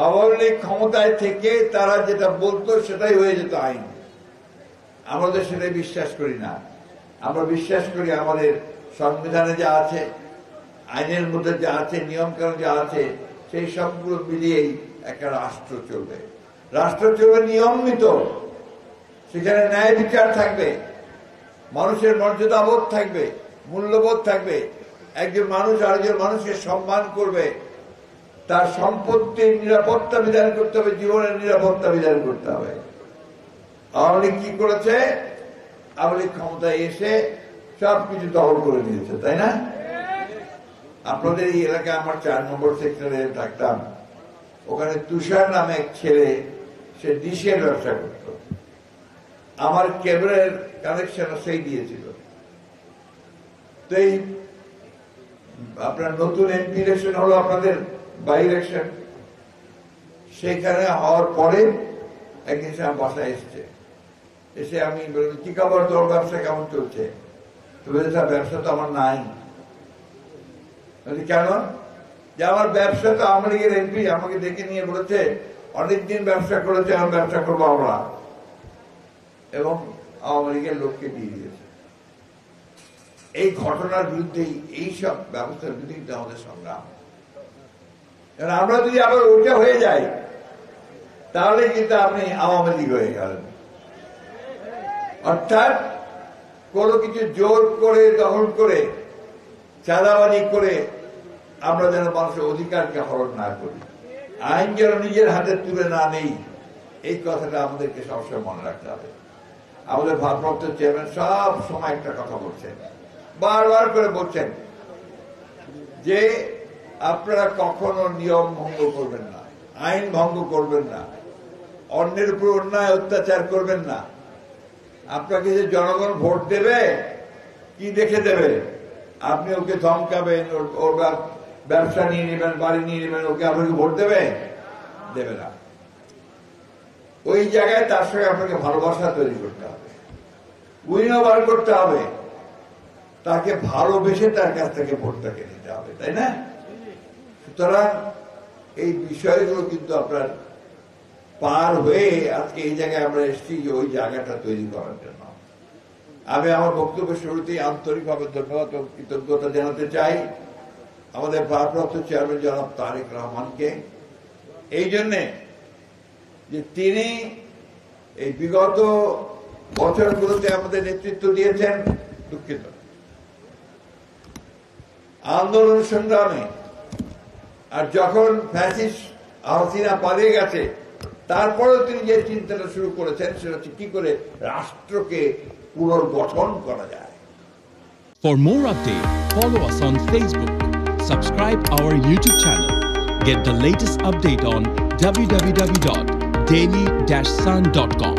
আওয়ামী লীগ ক্ষমতায় থেকে তারা যেটা বলতো সেটাই হয়ে যেত আইন। আমাদের সেটাই বিশ্বাস করি না। আমরা বিশ্বাস করি আমাদের সংবিধানে যা আছে, আইনের মধ্যে যা আছে, নিয়মকানুন যা আছে, সেই সবগুলো মিলিয়েই একটা রাষ্ট্র চলবে। রাষ্ট্র চলবে নিয়মিত, সেখানে ন্যায় বিচার থাকবে, মানুষের মর্যাদাবোধ থাকবে, মূল্যবোধ থাকবে, একজন মানুষ আরেকজন মানুষকে সম্মান করবে, তার সম্পত্তির নিরাপত্তা বিধান করতে হবে, জীবনের নিরাপত্তা বিধান করতে হবে। আওয়ামী লীগ কি করেছে? আওয়ামী লীগ ক্ষমতায় এসে সবকিছু দখল করে দিয়েছে, তাই না? আপনাদের এই এলাকায় আমার 4 নম্বর সেক্টরে থাকতাম, ওখানে তুষার নামে এক ছেলে, সে ডিশের ব্যবসা করত। আমার কেবলের কানেকশন সেই দিয়েছিল। তো এই আপনার নতুন এমপি ইলেকশন হলো, আপনাদের বাই ইলেকশন, সেখানে হওয়ার পরে একদিন সে আমার বাসায় এসছে। এসে আমি বললাম, কি খবর, তোর ব্যবসা কেমন চলছে? তো বলছে, স্যার ব্যবসা তো আমার নাই। কেন? যে আমার ব্যবসা তো আওয়ামী লীগের এমপি আমাকে ডেকে নিয়ে বলেছে অনেকদিন ব্যবসা করেছে, আমার ব্যবসা করবো আমরা, এবং আওয়ামী লীগের লোককে দিয়ে দিয়েছে। এই ঘটনার বিরুদ্ধেই, এইসব ব্যবস্থার বিরুদ্ধে আমাদের সংগ্রাম। আমরা যদি আবার ওটা হয়ে যাই, তাহলে কিন্তু আপনি আওয়ামী লীগ হয়ে গেলেন। অর্থাৎ কোনো কিছু জোর করে, দখল করে, চাঁদাবাজি করে আমরা যেন মানুষের অধিকারকে হরণ না করি, আইন যেন নিজের হাতে তুলে না নেই, এই কথাটা আমাদেরকে সবসময় মনে রাখতে হবে। আমাদের ভারপ্রাপ্ত চেয়ারম্যান সব সময় একটা কথা বলছেন, বারবার করে বলছেন যে আপনারা কখনো নিয়ম ভঙ্গ করবেন না, আইন ভঙ্গ করবেন না, অন্যের উপর অন্যায় অত্যাচার করবেন না। আপনাকে যে জনগণ ভোট দেবে, কি দেখে দেবে? আপনি ওকে ধমকাবেন, ওর ব্যবসা নিয়ে নেবেন, বাড়ি নিয়ে নেবেন, ওকে আপনাকে ভোট দেবে? দেবে না। ওই জায়গায় তার সঙ্গে আপনাকে ভালোবাসা তৈরি করতে হবে, উইনও বার করতে হবে, তাকে ভালোবেসে তার কাছ থেকে ভোটটাকে নিতে হবে, তাই না? সুতরাং এই বিষয়গুলো কিন্তু আপনার পার হয়ে আজকে এই জায়গায় আমরা এসেছি, ওই জায়গাটা তৈরি করার জন্য। আমি আমার বক্তব্যের শুরুতেই আন্তরিকভাবে ধন্যবাদ ও কৃতজ্ঞতা জানাতে চাই আমাদের ভারপ্রাপ্ত চেয়ারম্যান জনাব তারেক রহমানকে, এই জন্যে যে তিনি এই বিগত বছরগুলোতে আমাদের নেতৃত্ব দিয়েছেন। দুঃখিত, আন্দোলন সংগ্রামে, আর যখন ফ্যাসিস্ট হাসিনা পালিয়ে গেছে, তারপরেও তিনি যে চিন্তাটা শুরু করেছেন সেটা হচ্ছে কি করে রাষ্ট্রকে পুনর্গঠন করা যায়। For more updates, follow us on Facebook, subscribe our YouTube channel, get the latest update on www.daily-sun.com.